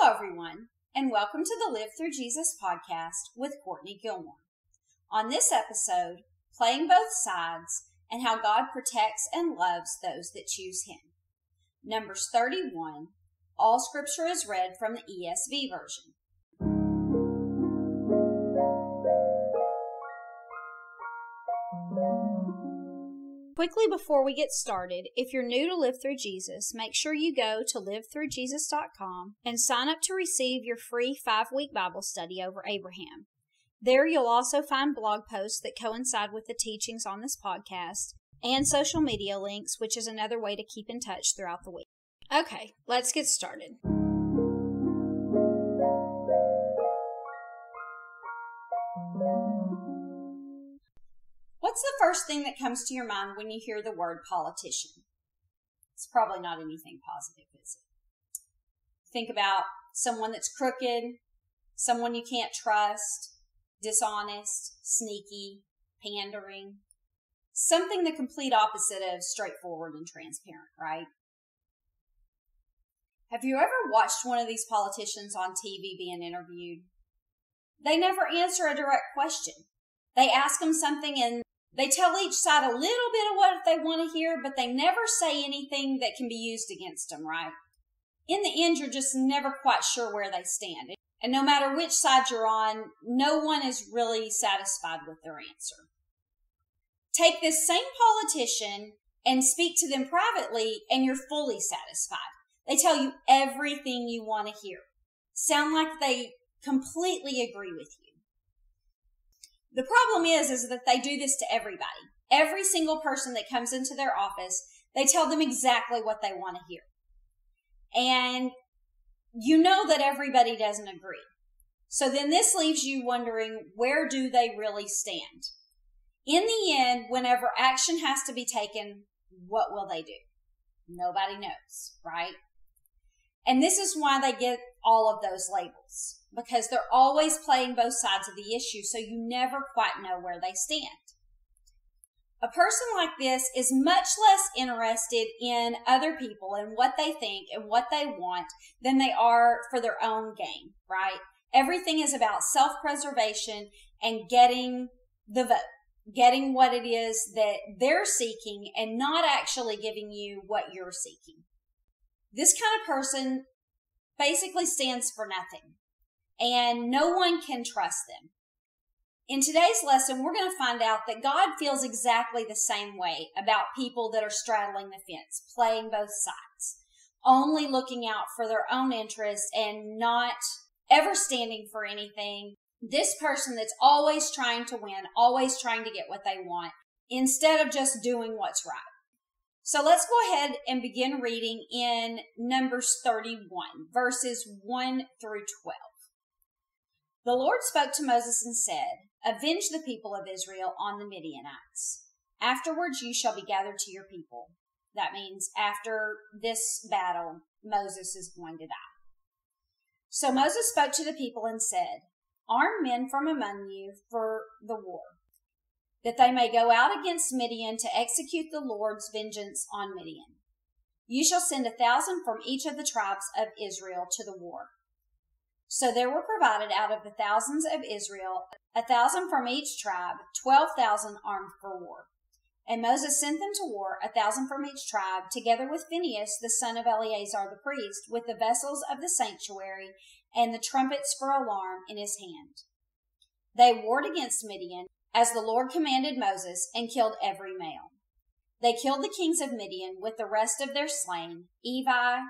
Hello, everyone, and welcome to the Live Through Jesus podcast with Courtney Gilmore. On this episode, playing both sides and how God protects and loves those that choose Him. Numbers 31, all scripture is read from the ESV version. Quickly before we get started, if you're new to Live Through Jesus, make sure you go to livethroughjesus.com and sign up to receive your free 5-week Bible study over Abraham. There you'll also find blog posts that coincide with the teachings on this podcast and social media links, which is another way to keep in touch throughout the week. Okay, let's get started. What's the first thing that comes to your mind when you hear the word politician? It's probably not anything positive, is it? Think about someone that's crooked, someone you can't trust, dishonest, sneaky, pandering. Something the complete opposite of straightforward and transparent, right? Have you ever watched one of these politicians on TV being interviewed? They never answer a direct question. They ask them something and they tell each side a little bit of what they want to hear, but they never say anything that can be used against them, right? In the end, you're just never quite sure where they stand. And no matter which side you're on, no one is really satisfied with their answer. Take this same politician and speak to them privately, and you're fully satisfied. They tell you everything you want to hear. Sound like they completely agree with you. The problem is that they do this to everybody. Every single person that comes into their office, they tell them exactly what they want to hear. And you know that everybody doesn't agree. So then this leaves you wondering, where do they really stand? In the end, whenever action has to be taken, what will they do? Nobody knows, right? And this is why they get all of those labels, because they're always playing both sides of the issue, so you never quite know where they stand. A person like this is much less interested in other people and what they think and what they want than they are for their own gain, right? Everything is about self-preservation and getting the vote, getting what it is that they're seeking and not actually giving you what you're seeking. This kind of person basically stands for nothing, and no one can trust them. In today's lesson, we're going to find out that God feels exactly the same way about people that are straddling the fence, playing both sides, only looking out for their own interests and not ever standing for anything. This person that's always trying to win, always trying to get what they want, instead of just doing what's right. So let's go ahead and begin reading in Numbers 31, verses 1 through 12. The Lord spoke to Moses and said, "Avenge the people of Israel on the Midianites. Afterwards you shall be gathered to your people." That means after this battle, Moses is going to die. So Moses spoke to the people and said, "Arm men from among you for the war, that they may go out against Midian to execute the Lord's vengeance on Midian. You shall send 1,000 from each of the tribes of Israel to the war." So there were provided out of the thousands of Israel 1,000 from each tribe, 12,000 armed for war. And Moses sent them to war, 1,000 from each tribe, together with Phinehas, the son of Eleazar the priest, with the vessels of the sanctuary and the trumpets for alarm in his hand. They warred against Midian, as the Lord commanded Moses, and killed every male. They killed the kings of Midian with the rest of their slain, Evi,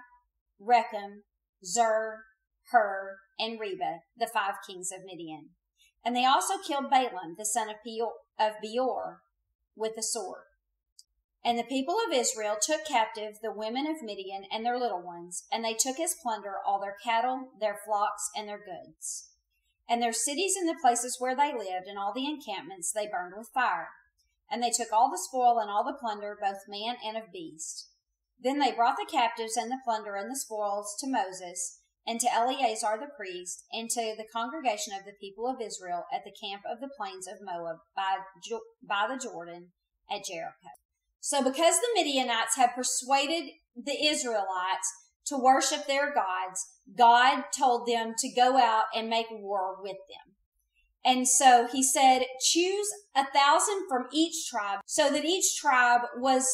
Rechem, Zur, Hur, and Reba, the 5 kings of Midian. And they also killed Balaam, the son of Beor, with the sword. And the people of Israel took captive the women of Midian and their little ones, and they took as plunder all their cattle, their flocks, and their goods. And their cities and the places where they lived and all the encampments they burned with fire. And they took all the spoil and all the plunder, both man and of beast. Then they brought the captives and the plunder and the spoils to Moses and to Eleazar the priest and to the congregation of the people of Israel at the camp of the plains of Moab by the Jordan at Jericho. So because the Midianites had persuaded the Israelites to worship their gods, God told them to go out and make war with them. And so he said, choose 1,000 from each tribe, so that each tribe was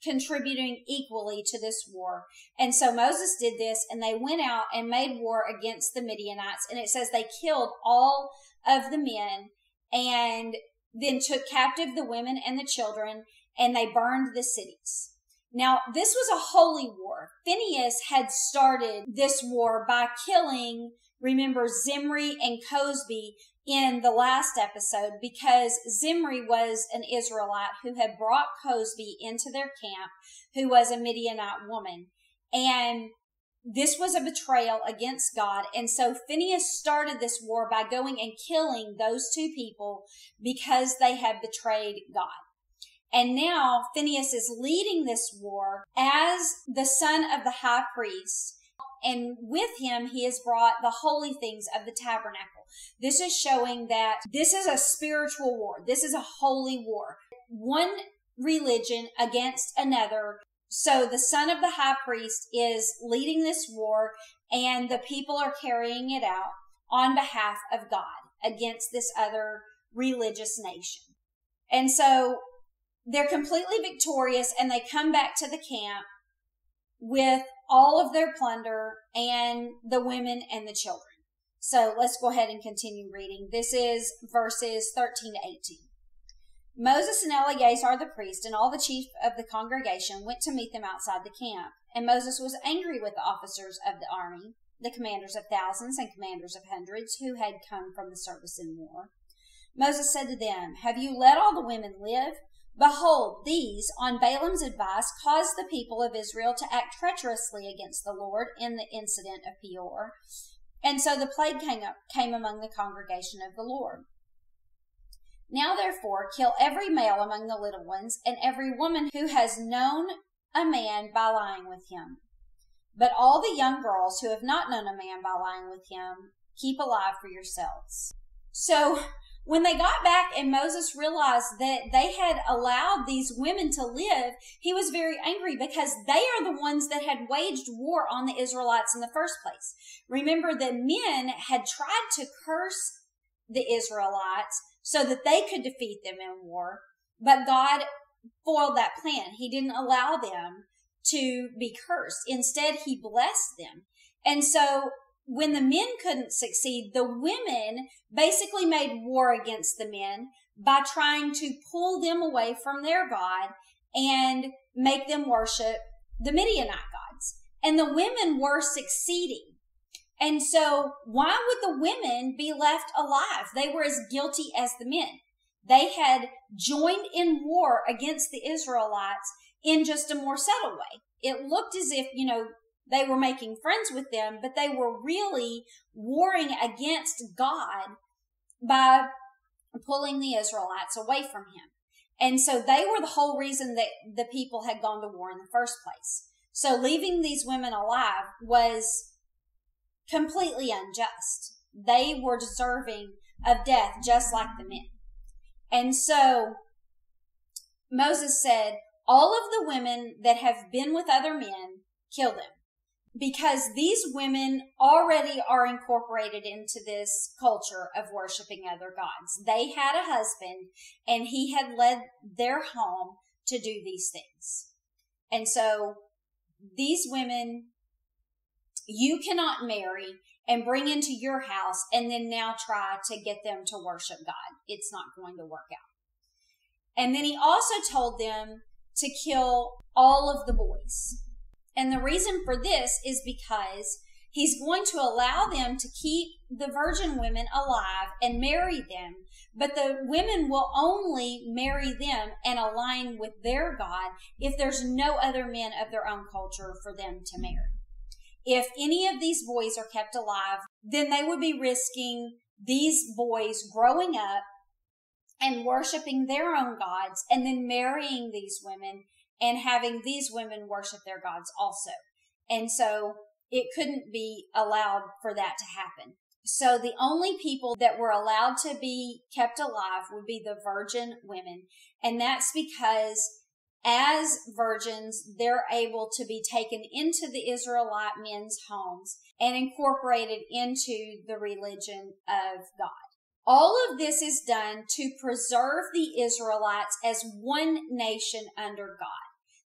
contributing equally to this war. And so Moses did this, and they went out and made war against the Midianites. And it says they killed all of the men and then took captive the women and the children, and they burned the cities. Now, this was a holy war. Phinehas had started this war by killing, remember, Zimri and Cosby in the last episode, because Zimri was an Israelite who had brought Cosby into their camp, who was a Midianite woman. And this was a betrayal against God. And so Phinehas started this war by going and killing those two people because they had betrayed God. And now Phinehas is leading this war as the son of the high priest. And with him, he has brought the holy things of the tabernacle. This is showing that this is a spiritual war. This is a holy war. One religion against another. So the son of the high priest is leading this war, and the people are carrying it out on behalf of God against this other religious nation. And so they're completely victorious, and they come back to the camp with all of their plunder and the women and the children. So let's go ahead and continue reading. This is verses 13 to 18. Moses and Eleazar the priest and all the chief of the congregation went to meet them outside the camp. And Moses was angry with the officers of the army, the commanders of thousands and commanders of hundreds who had come from the service in war. Moses said to them, "Have you let all the women live? Behold, these, on Balaam's advice, caused the people of Israel to act treacherously against the Lord in the incident of Peor. And so the plague came among the congregation of the Lord. Now therefore kill every male among the little ones, and every woman who has known a man by lying with him. But all the young girls who have not known a man by lying with him, keep alive for yourselves." So when they got back and Moses realized that they had allowed these women to live, he was very angry because they are the ones that had waged war on the Israelites in the first place. Remember that men had tried to curse the Israelites so that they could defeat them in war, but God foiled that plan. He didn't allow them to be cursed. Instead, he blessed them. And so when the men couldn't succeed, the women basically made war against the men by trying to pull them away from their God and make them worship the Midianite gods. And the women were succeeding. And so why would the women be left alive? They were as guilty as the men. They had joined in war against the Israelites in just a more subtle way. It looked as if, they were making friends with them, but they were really warring against God by pulling the Israelites away from him. And so they were the whole reason that the people had gone to war in the first place. So leaving these women alive was completely unjust. They were deserving of death just like the men. And so Moses said, all of the women that have been with other men, kill them. Because these women already are incorporated into this culture of worshiping other gods. They had a husband, and he had led their home to do these things. And so these women, you cannot marry and bring into your house and then now try to get them to worship God. It's not going to work out. And then he also told them to kill all of the boys. And the reason for this is because he's going to allow them to keep the virgin women alive and marry them, but the women will only marry them and align with their God if there's no other men of their own culture for them to marry. If any of these boys are kept alive, then they would be risking these boys growing up and worshiping their own gods and then marrying these women and having these women worship their gods also. And so it couldn't be allowed for that to happen. So the only people that were allowed to be kept alive would be the virgin women. And that's because as virgins, they're able to be taken into the Israelite men's homes and incorporated into the religion of God. All of this is done to preserve the Israelites as one nation under God.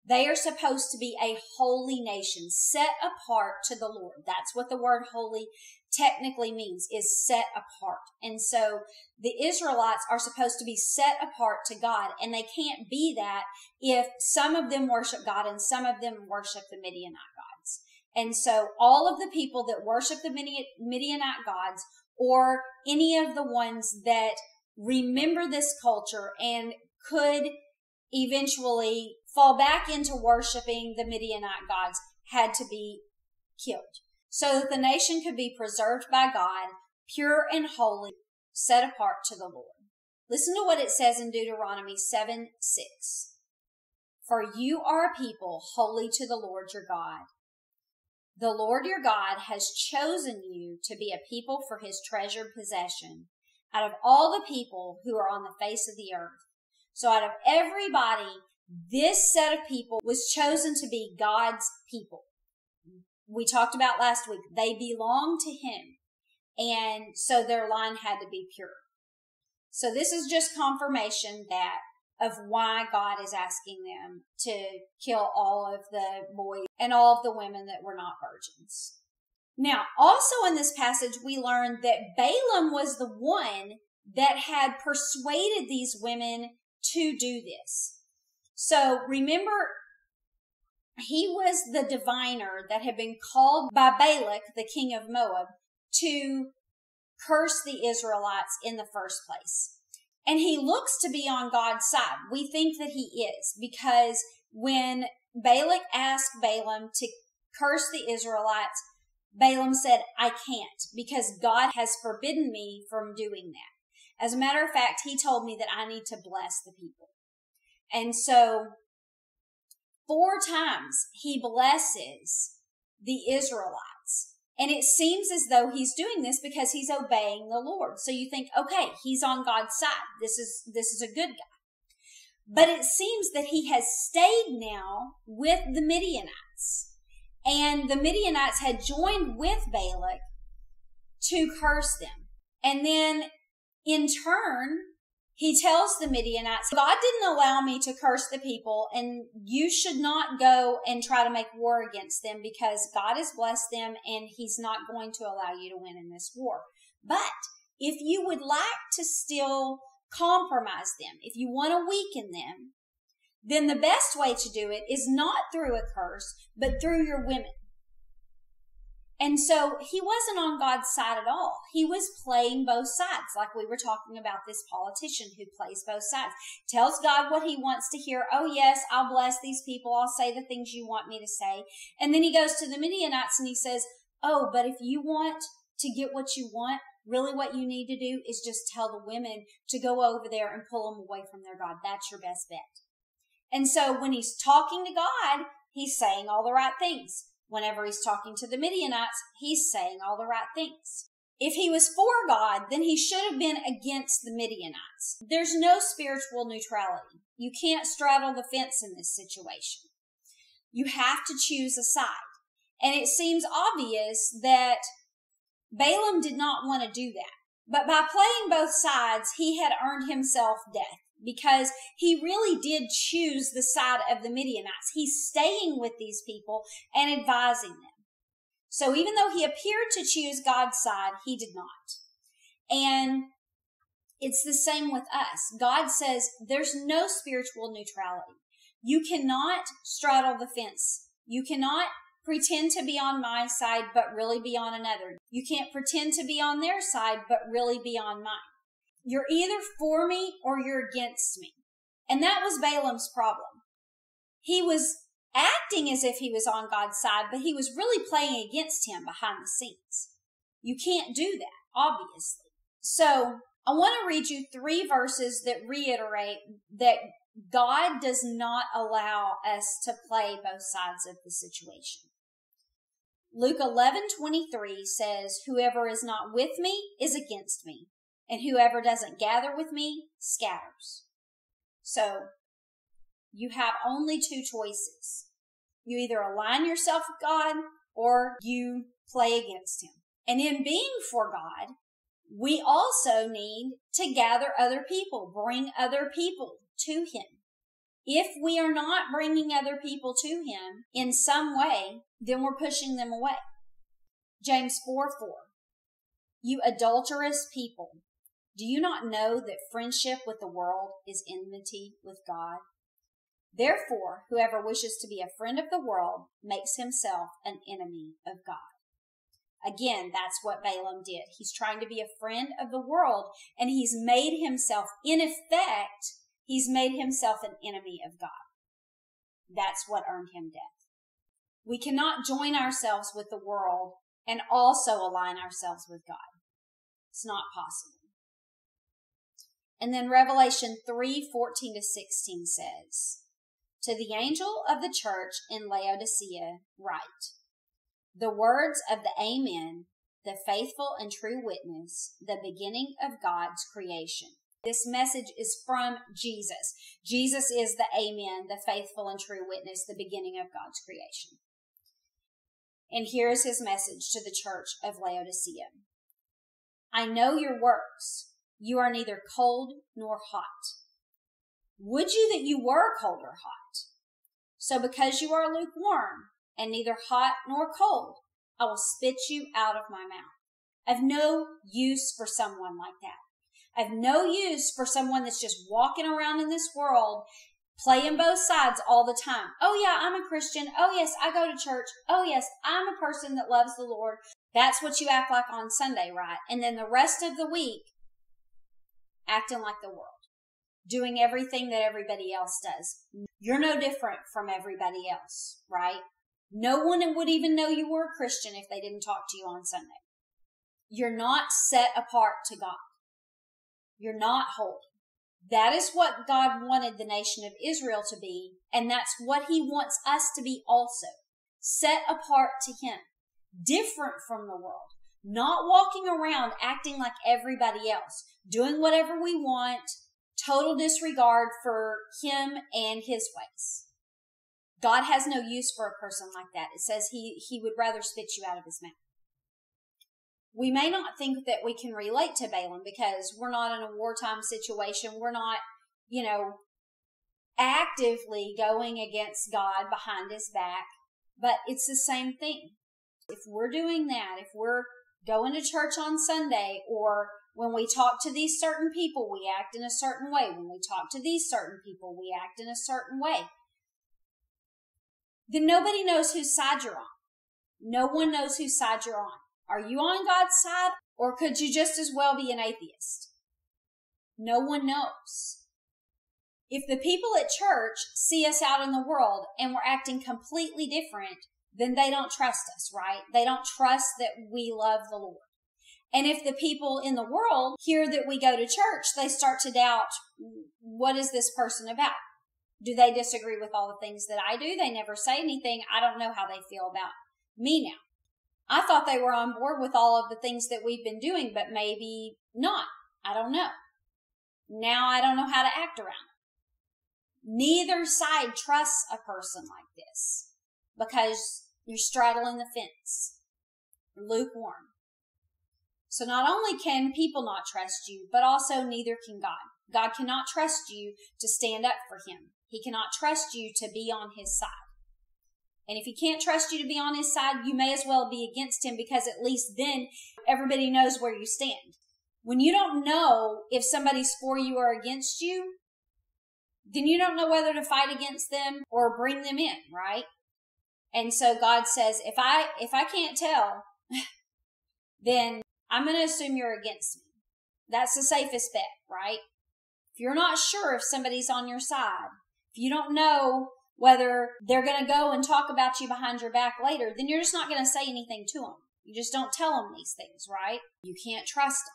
They are supposed to be a holy nation, set apart to the Lord. That's what the word holy technically means, is set apart. And so the Israelites are supposed to be set apart to God, and they can't be that if some of them worship God and some of them worship the Midianite gods. And so all of the people that worship the Midianite gods, or any of the ones that remember this culture and could eventually fall back into worshiping the Midianite gods, had to be killed, so that the nation could be preserved by God, pure and holy, set apart to the Lord. Listen to what it says in Deuteronomy 7:6. For you are a people holy to the Lord your God. The Lord your God has chosen you to be a people for his treasured possession out of all the people who are on the face of the earth. So out of everybody, this set of people was chosen to be God's people. We talked about last week, they belong to him. And so their line had to be pure. So this is just confirmation of why God is asking them to kill all of the boys and all of the women that were not virgins. Now, also in this passage, we learned that Balaam was the one that had persuaded these women to do this. So remember, he was the diviner that had been called by Balak, the king of Moab, to curse the Israelites in the first place. And he looks to be on God's side. We think that he is, because when Balak asked Balaam to curse the Israelites, Balaam said, I can't, because God has forbidden me from doing that. As a matter of fact, he told me that I need to bless the people. And so 4 times he blesses the Israelites. And it seems as though he's doing this because he's obeying the Lord. So you think, okay, he's on God's side. This is a good guy. But it seems that he has stayed now with the Midianites. And the Midianites had joined with Balak to curse them. And then in turn, he tells the Midianites, God didn't allow me to curse the people, and you should not go and try to make war against them, because God has blessed them and he's not going to allow you to win in this war. But if you would like to still compromise them, if you want to weaken them, then the best way to do it is not through a curse, but through your women. And so he wasn't on God's side at all. He was playing both sides, like we were talking about this politician who plays both sides. Tells God what he wants to hear. Oh yes, I'll bless these people. I'll say the things you want me to say. And then he goes to the Midianites and he says, oh, but if you want to get what you want, really what you need to do is just tell the women to go over there and pull them away from their God. That's your best bet. And so when he's talking to God, he's saying all the right things. Whenever he's talking to the Midianites, he's saying all the right things. If he was for God, then he should have been against the Midianites. There's no spiritual neutrality. You can't straddle the fence in this situation. You have to choose a side. And it seems obvious that Balaam did not want to do that. But by playing both sides, he had earned himself death, because he really did choose the side of the Midianites. He's staying with these people and advising them. So even though he appeared to choose God's side, he did not. And it's the same with us. God says there's no spiritual neutrality. You cannot straddle the fence. You cannot pretend to be on my side, but really be on another. You can't pretend to be on their side, but really be on mine. You're either for me or you're against me. And that was Balaam's problem. He was acting as if he was on God's side, but he was really playing against him behind the scenes. You can't do that, obviously. So I want to read you 3 verses that reiterate that God does not allow us to play both sides of the situation. Luke 11:23 says, whoever is not with me is against me, and whoever doesn't gather with me scatters. So you have only two choices. You either align yourself with God or you play against Him. And in being for God, we also need to gather other people, bring other people to Him. If we are not bringing other people to Him in some way, then we're pushing them away. James 4:4. You adulterous people, do you not know that friendship with the world is enmity with God? Therefore, whoever wishes to be a friend of the world makes himself an enemy of God. Again, that's what Balaam did. He's trying to be a friend of the world, and he's made himself, in effect, he's made himself an enemy of God. That's what earned him death. We cannot join ourselves with the world and also align ourselves with God. It's not possible. And then Revelation 3:14-16 says, to the angel of the church in Laodicea write, the words of the Amen, the faithful and true witness, the beginning of God's creation. This message is from Jesus. Jesus is the Amen, the faithful and true witness, the beginning of God's creation. And here is his message to the church of Laodicea. I know your works. You are neither cold nor hot. Would you that you were cold or hot? So because you are lukewarm and neither hot nor cold, I will spit you out of my mouth. I have no use for someone like that. I have no use for someone that's just walking around in this world, playing both sides all the time. Oh yeah, I'm a Christian. Oh yes, I go to church. Oh yes, I'm a person that loves the Lord. That's what you act like on Sunday, right? And then the rest of the week, acting like the world. Doing everything that everybody else does. You're no different from everybody else, right? No one would even know you were a Christian if they didn't talk to you on Sunday. You're not set apart to God. You're not holy. That is what God wanted the nation of Israel to be, and that's what He wants us to be also. Set apart to Him. Different from the world. Not walking around acting like everybody else. Doing whatever we want. Total disregard for Him and His ways. God has no use for a person like that. It says He would rather spit you out of His mouth. We may not think that we can relate to Balaam because we're not in a wartime situation. We're not, actively going against God behind His back. But it's the same thing. If we're doing that, if we're going to church on Sunday, or when we talk to these certain people, we act in a certain way. When we talk to these certain people, we act in a certain way. Then nobody knows whose side you're on. No one knows whose side you're on. Are you on God's side, or could you just as well be an atheist? No one knows. If the people at church see us out in the world and we're acting completely different, then they don't trust us, right? They don't trust that we love the Lord. And if the people in the world hear that we go to church, they start to doubt, what is this person about? Do they disagree with all the things that I do? They never say anything. I don't know how they feel about me now. I thought they were on board with all of the things that we've been doing, but maybe not. I don't know. Now I don't know how to act around it. Neither side trusts a person like this because you're straddling the fence. You're lukewarm. So not only can people not trust you, but also neither can God. God cannot trust you to stand up for Him. He cannot trust you to be on His side. And if He can't trust you to be on His side, you may as well be against Him, because at least then everybody knows where you stand. When you don't know if somebody's for you or against you, then you don't know whether to fight against them or bring them in, right? And so God says, if I can't tell, then I'm going to assume you're against me. That's the safest bet, right? If you're not sure if somebody's on your side, if you don't know whether they're going to go and talk about you behind your back later, then you're just not going to say anything to them. You just don't tell them these things, right? You can't trust them.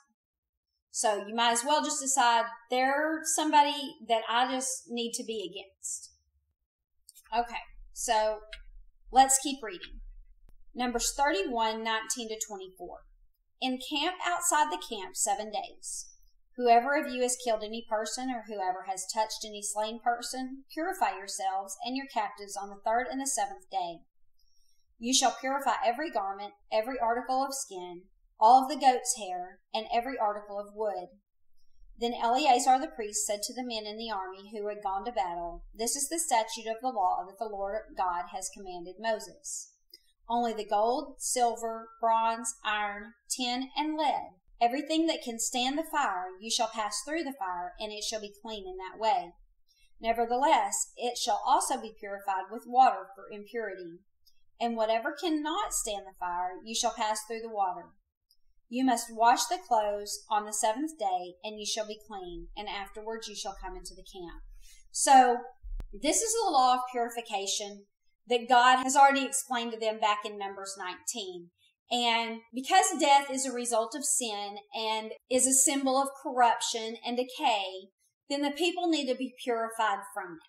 So you might as well just decide they're somebody that I just need to be against. Okay, so let's keep reading. Numbers 31:19-24. Encamp outside the camp 7 days. Whoever of you has killed any person, or whoever has touched any slain person, purify yourselves and your captives on the 3rd and the 7th day. You shall purify every garment, every article of skin, all of the goat's hair, and every article of wood. Then Eleazar the priest said to the men in the army who had gone to battle, This is the statute of the law that the Lord God has commanded Moses. Only the gold, silver, bronze, iron, tin, and lead, everything that can stand the fire, you shall pass through the fire, and it shall be clean in that way. Nevertheless, it shall also be purified with water for impurity. And whatever cannot stand the fire, you shall pass through the water. You must wash the clothes on the 7th day, and you shall be clean, and afterwards you shall come into the camp. So, this is the law of purification that God has already explained to them back in Numbers 19. And because death is a result of sin and is a symbol of corruption and decay, then the people need to be purified from it.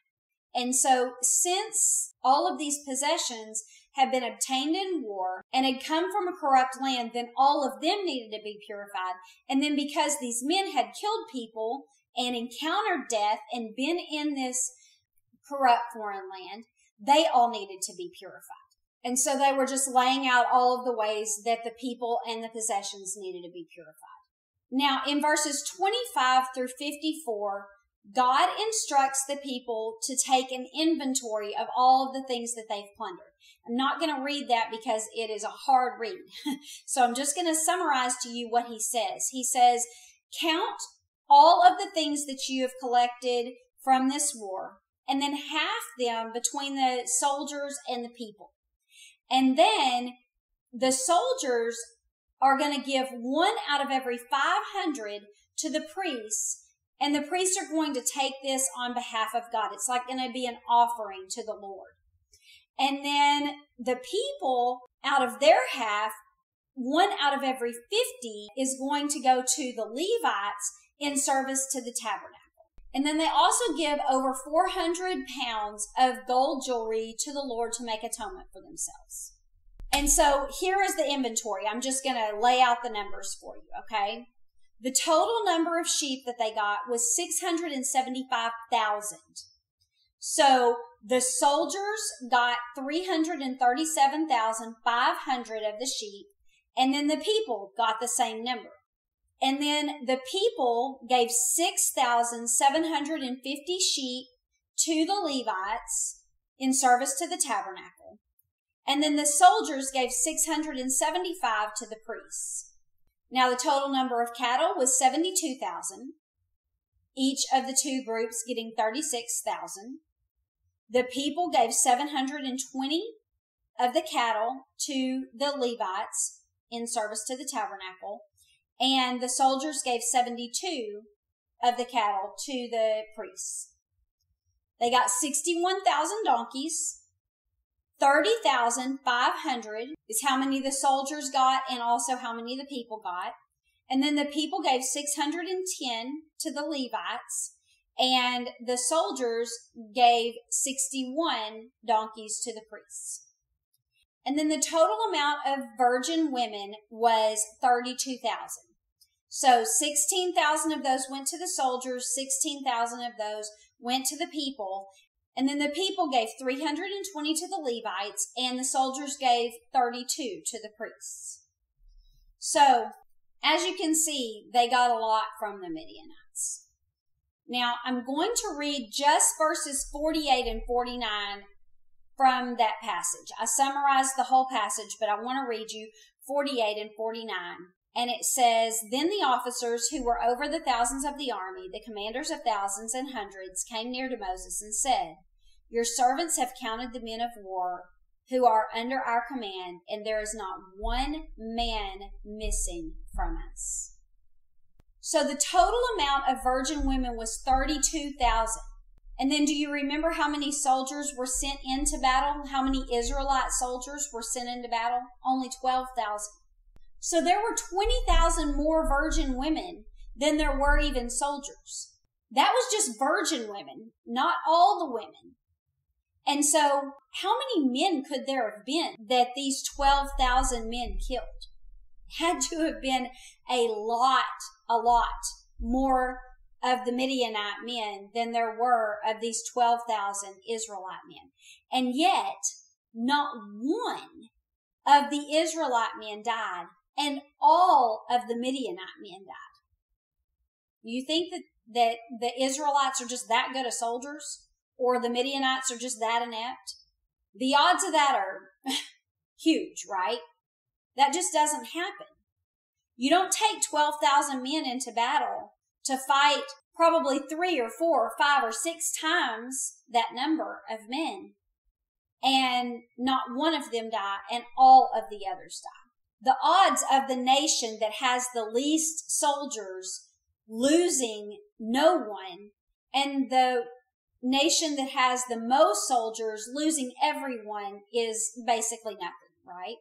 And so since all of these possessions had been obtained in war and had come from a corrupt land, then all of them needed to be purified. And then because these men had killed people and encountered death and been in this corrupt foreign land, they all needed to be purified. And so they were just laying out all of the ways that the people and the possessions needed to be purified. Now, in verses 25 through 54, God instructs the people to take an inventory of all of the things that they've plundered. I'm not going to read that because it is a hard read. So I'm just going to summarize to you what he says. He says, count all of the things that you have collected from this war, and then half them between the soldiers and the people. And then the soldiers are going to give 1 out of every 500 to the priests, and the priests are going to take this on behalf of God. It's like going to be an offering to the Lord. And then the people, out of their half, 1 out of every 50 is going to go to the Levites in service to the tabernacle. And then they also give over 400 pounds of gold jewelry to the Lord to make atonement for themselves. And so here is the inventory. I'm just going to lay out the numbers for you, okay? The total number of sheep that they got was 675,000. So the soldiers got 337,500 of the sheep, and then the people got the same number. And then the people gave 6,750 sheep to the Levites in service to the tabernacle. And then the soldiers gave 675 to the priests. Now the total number of cattle was 72,000, each of the two groups getting 36,000. The people gave 720 of the cattle to the Levites in service to the tabernacle, and the soldiers gave 72 of the cattle to the priests. They got 61,000 donkeys. 30,500 is how many the soldiers got and also how many the people got. And then the people gave 610 to the Levites, and the soldiers gave 61 donkeys to the priests. And then the total amount of virgin women was 32,000. So 16,000 of those went to the soldiers, 16,000 of those went to the people. And then the people gave 320 to the Levites, and the soldiers gave 32 to the priests. So, as you can see, they got a lot from the Midianites. Now, I'm going to read just verses 48 and 49 from that passage. I summarized the whole passage, but I want to read you 48 and 49. And it says, Then the officers who were over the thousands of the army, the commanders of thousands and hundreds, came near to Moses and said, Your servants have counted the men of war who are under our command, and there is not one man missing from us. So the total amount of virgin women was 32,000. And then do you remember how many soldiers were sent into battle? How many Israelite soldiers were sent into battle? Only 12,000. So there were 20,000 more virgin women than there were even soldiers. That was just virgin women, not all the women. And so how many men could there have been that these 12,000 men killed? Had to have been a lot. more of the Midianite men than there were of these 12,000 Israelite men. And yet, not one of the Israelite men died, and all of the Midianite men died. You think that the Israelites are just that good of soldiers? Or the Midianites are just that inept? The odds of that are huge, right? That just doesn't happen. You don't take 12,000 men into battle to fight probably 3 or 4 or 5 or 6 times that number of men, and not one of them die and all of the others die. The odds of the nation that has the least soldiers losing no one, and the nation that has the most soldiers losing everyone, is basically nothing, right?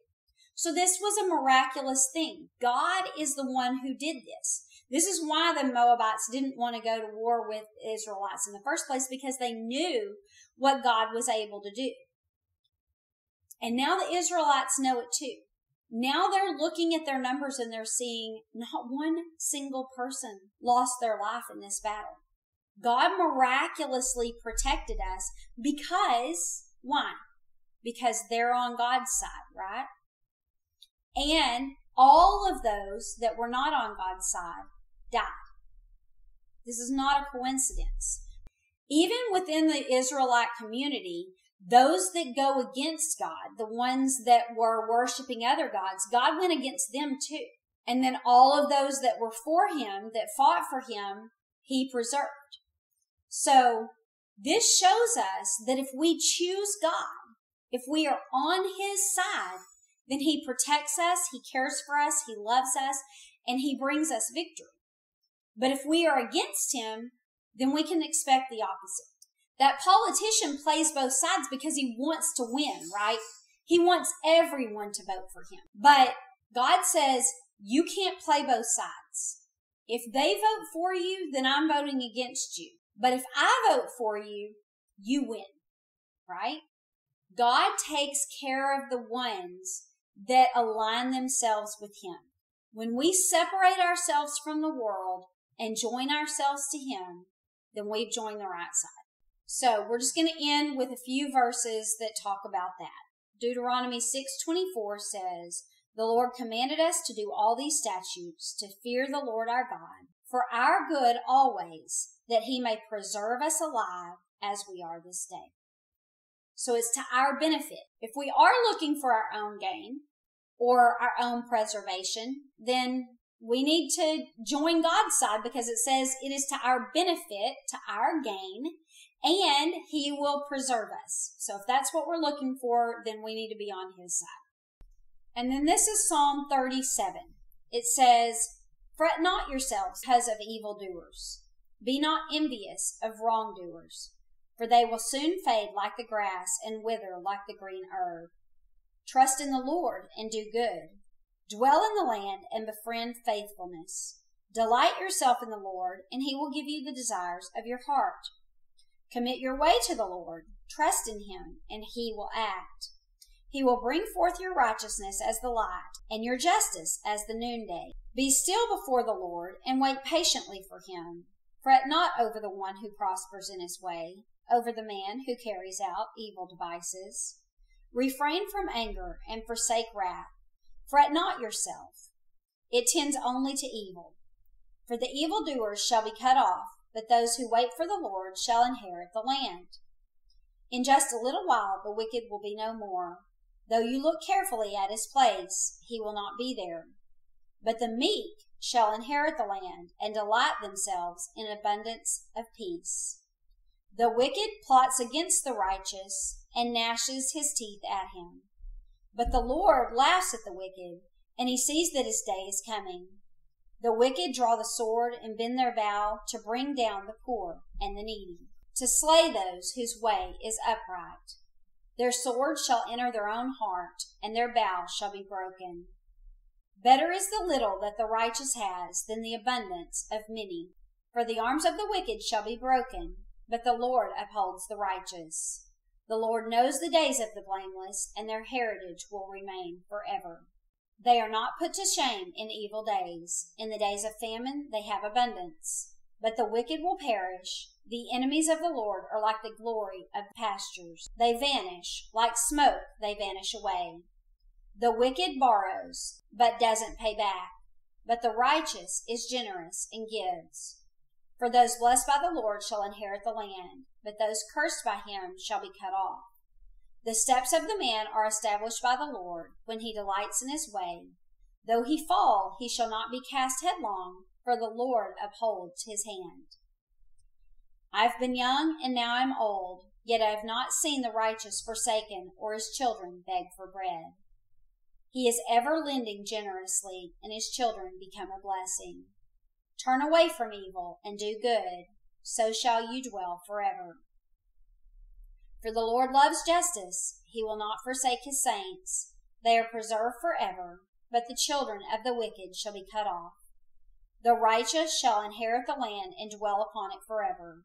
So this was a miraculous thing. God is the one who did this. This is why the Moabites didn't want to go to war with the Israelites in the first place, because they knew what God was able to do. And now the Israelites know it too. Now they're looking at their numbers and they're seeing not one single person lost their life in this battle. God miraculously protected us because, why? Because they're on God's side, right? And all of those that were not on God's side died. This is not a coincidence. Even within the Israelite community, those that go against God, the ones that were worshiping other gods, God went against them too. And then all of those that were for him, that fought for him, he preserved. So this shows us that if we choose God, if we are on his side, then he protects us, he cares for us, he loves us, and he brings us victory. But if we are against him, then we can expect the opposite. That politician plays both sides because he wants to win, right? He wants everyone to vote for him. But God says, you can't play both sides. If they vote for you, then I'm voting against you. But if I vote for you, you win, right? God takes care of the ones that align themselves with him. When we separate ourselves from the world and join ourselves to him, then we've joined the right side. So we're just going to end with a few verses that talk about that. Deuteronomy 6:24 says, "The Lord commanded us to do all these statutes, to fear the Lord our God, for our good always, that he may preserve us alive as we are this day." So it's to our benefit. If we are looking for our own gain or our own preservation, then we need to join God's side, because it says it is to our benefit, to our gain, and he will preserve us. So if that's what we're looking for, then we need to be on his side. And then this is Psalm 37. It says, "Fret not yourselves because of evildoers. Be not envious of wrongdoers, for they will soon fade like the grass and wither like the green herb. Trust in the Lord and do good. Dwell in the land and befriend faithfulness. Delight yourself in the Lord, and he will give you the desires of your heart. Commit your way to the Lord. Trust in him, and he will act. He will bring forth your righteousness as the light, and your justice as the noonday. Be still before the Lord, and wait patiently for him. Fret not over the one who prospers in his way, over the man who carries out evil devices. Refrain from anger and forsake wrath. Fret not yourself. It tends only to evil. For the evildoers shall be cut off, but those who wait for the Lord shall inherit the land. In just a little while the wicked will be no more. Though you look carefully at his place, he will not be there. But the meek shall inherit the land and delight themselves in abundance of peace. The wicked plots against the righteous and gnashes his teeth at him. But the Lord laughs at the wicked, and he sees that his day is coming. The wicked draw the sword and bend their bow to bring down the poor and the needy, to slay those whose way is upright. Their sword shall enter their own heart, and their bow shall be broken. Better is the little that the righteous has than the abundance of many. For the arms of the wicked shall be broken, but the Lord upholds the righteous. The Lord knows the days of the blameless, and their heritage will remain forever. They are not put to shame in evil days. In the days of famine they have abundance. But the wicked will perish. The enemies of the Lord are like the glory of pastures. They vanish. Like smoke they vanish away. The wicked borrows, but doesn't pay back. But the righteous is generous and gives. For those blessed by the Lord shall inherit the land, but those cursed by him shall be cut off. The steps of the man are established by the Lord, when he delights in his way. Though he fall, he shall not be cast headlong, for the Lord upholds his hand. I have been young, and now I am old, yet I have not seen the righteous forsaken, or his children beg for bread. He is ever lending generously, and his children become a blessing. Turn away from evil, and do good, so shall you dwell forever. For the Lord loves justice. He will not forsake his saints. They are preserved forever, but the children of the wicked shall be cut off. The righteous shall inherit the land and dwell upon it forever.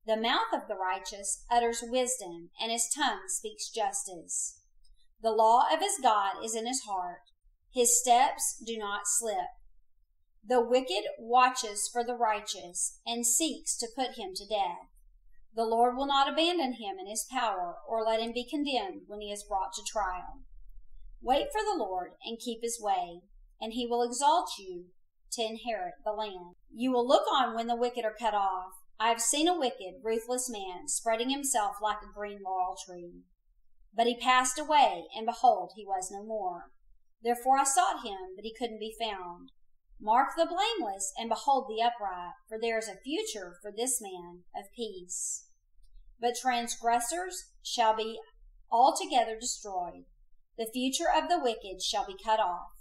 The mouth of the righteous utters wisdom, and his tongue speaks justice. The law of his God is in his heart. His steps do not slip. The wicked watches for the righteous and seeks to put him to death. The Lord will not abandon him in his power, or let him be condemned when he is brought to trial. Wait for the Lord and keep his way, and he will exalt you to inherit the land. You will look on when the wicked are cut off. I have seen a wicked, ruthless man spreading himself like a green laurel tree. But he passed away, and behold, he was no more. Therefore I sought him, but he couldn't be found. Mark the blameless, and behold the upright, for there is a future for this man of peace. But transgressors shall be altogether destroyed. The future of the wicked shall be cut off.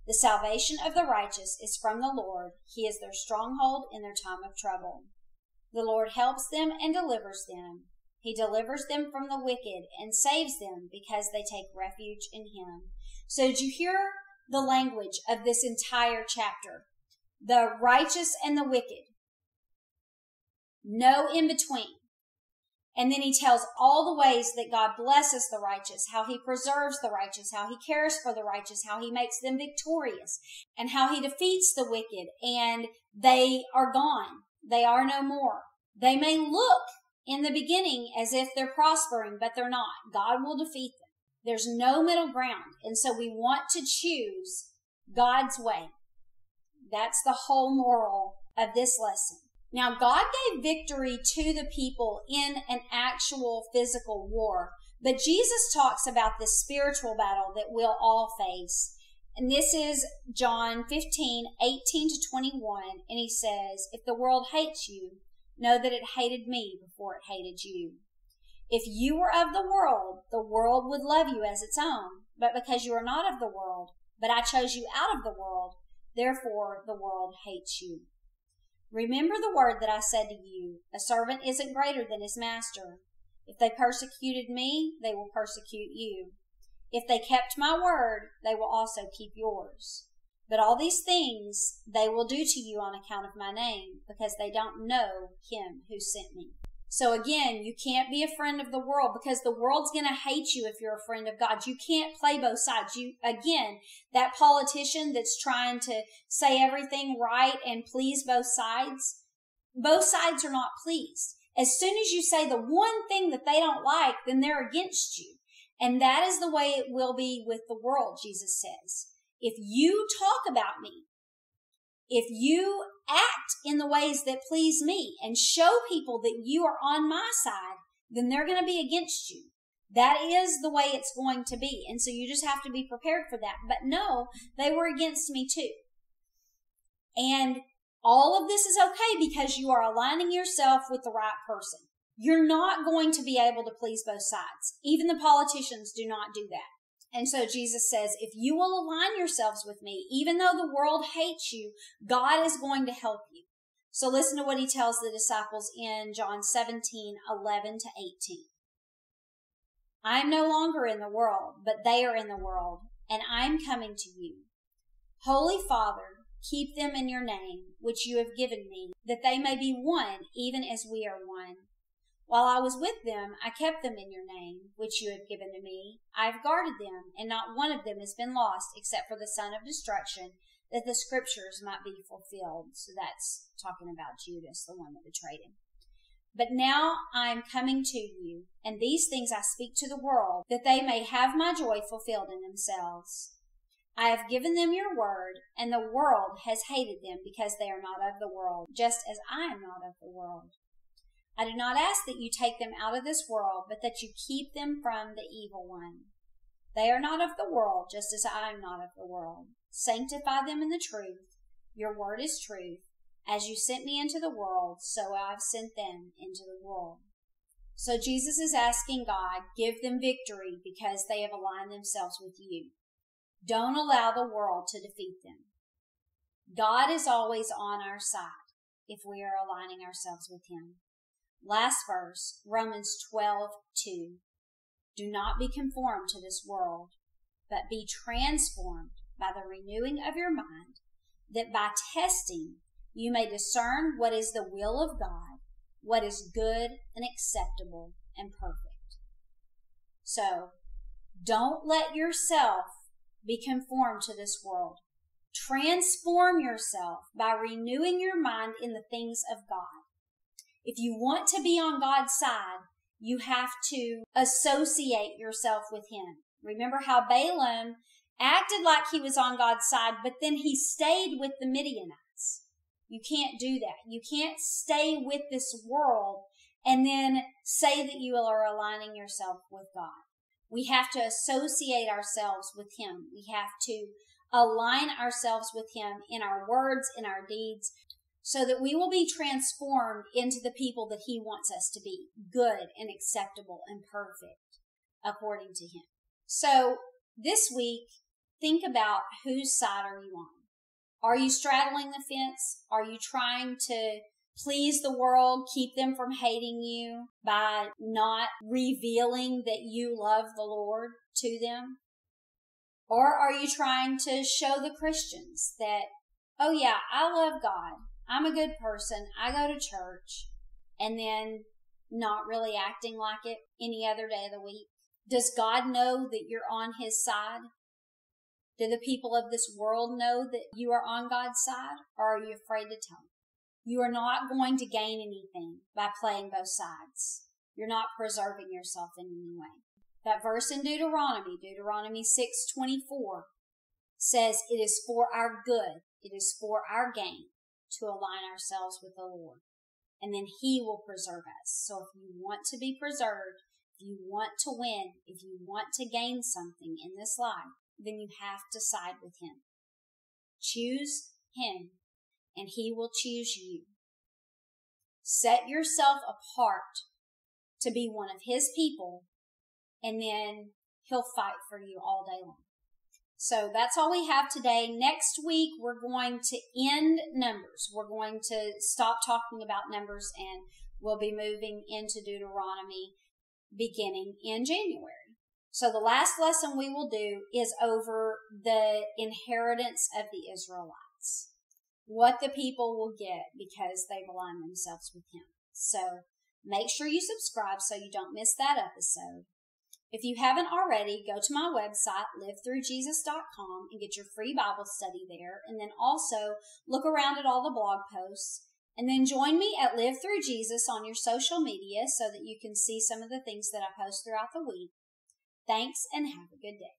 The salvation of the righteous is from the Lord. He is their stronghold in their time of trouble. The Lord helps them and delivers them. He delivers them from the wicked and saves them because they take refuge in him. So did you hear the language of this entire chapter? The righteous and the wicked. No in between. And then he tells all the ways that God blesses the righteous, how he preserves the righteous, how he cares for the righteous, how he makes them victorious, and how he defeats the wicked, and they are gone. They are no more. They may look in the beginning as if they're prospering, but they're not. God will defeat them. There's no middle ground. And so we want to choose God's way. That's the whole moral of this lesson. Now, God gave victory to the people in an actual physical war, but Jesus talks about this spiritual battle that we'll all face. And this is John 15:18-21, and he says, "If the world hates you, know that it hated me before it hated you. If you were of the world would love you as its own. But because you are not of the world, but I chose you out of the world, therefore the world hates you. Remember the word that I said to you, a servant isn't greater than his master. If they persecuted me, they will persecute you. If they kept my word, they will also keep yours. But all these things they will do to you on account of my name, because they don't know him who sent me." So again, you can't be a friend of the world, because the world's going to hate you if you're a friend of God. You can't play both sides. Again, that politician that's trying to say everything right and please both sides are not pleased. As soon as you say the one thing that they don't like, then they're against you. And that is the way it will be with the world, Jesus says. If you talk about me, if you act in the ways that please me and show people that you are on my side, then they're going to be against you. That is the way it's going to be. And so you just have to be prepared for that. But no, they were against me too. And all of this is okay because you are aligning yourself with the right person. You're not going to be able to please both sides. Even the politicians do not do that. And so Jesus says, if you will align yourselves with me, even though the world hates you, God is going to help you. So listen to what he tells the disciples in John 17:11-18. I am no longer in the world, but they are in the world, and I am coming to you. Holy Father, keep them in your name, which you have given me, that they may be one, even as we are one. While I was with them, I kept them in your name, which you have given to me. I have guarded them, and not one of them has been lost except for the son of destruction, that the scriptures might be fulfilled. So that's talking about Judas, the one that betrayed him. But now I am coming to you, and these things I speak to the world, that they may have my joy fulfilled in themselves. I have given them your word, and the world has hated them because they are not of the world, just as I am not of the world. I do not ask that you take them out of this world, but that you keep them from the evil one. They are not of the world, just as I am not of the world. Sanctify them in the truth. Your word is truth. As you sent me into the world, so I have sent them into the world. So Jesus is asking God, give them victory because they have aligned themselves with you. Don't allow the world to defeat them. God is always on our side if we are aligning ourselves with him. Last verse, Romans 12:2. Do not be conformed to this world, but be transformed by the renewing of your mind, that by testing you may discern what is the will of God, what is good and acceptable and perfect. So, don't let yourself be conformed to this world. Transform yourself by renewing your mind in the things of God. If you want to be on God's side, you have to associate yourself with him. Remember how Balaam acted like he was on God's side, but then he stayed with the Midianites. You can't do that. You can't stay with this world and then say that you are aligning yourself with God. We have to associate ourselves with him. We have to align ourselves with him in our words, in our deeds, so that we will be transformed into the people that he wants us to be, good and acceptable and perfect according to him. So this week, think about whose side are you on? Are you straddling the fence? Are you trying to please the world, keep them from hating you by not revealing that you love the Lord to them? Or are you trying to show the Christians that, oh yeah, I love God. I'm a good person. I go to church, and then not really acting like it any other day of the week? Does God know that you're on his side? Do the people of this world know that you are on God's side, or are you afraid to tell them? You are not going to gain anything by playing both sides. You're not preserving yourself in any way. That verse in Deuteronomy 6:24, says it is for our good, it is for our gain to align ourselves with the Lord. And then he will preserve us. So if you want to be preserved, if you want to win, if you want to gain something in this life, then you have to side with him. Choose him, and he will choose you. Set yourself apart to be one of his people, and then he'll fight for you all day long. So that's all we have today. Next week, we're going to end Numbers. We're going to stop talking about Numbers, and we'll be moving into Deuteronomy beginning in January. So the last lesson we will do is over the inheritance of the Israelites, what the people will get because they've aligned themselves with him. So make sure you subscribe so you don't miss that episode. If you haven't already, go to my website, livethroughjesus.com, and get your free Bible study there. And then also look around at all the blog posts. And then join me at Live Through Jesus on your social media so that you can see some of the things that I post throughout the week. Thanks, and have a good day.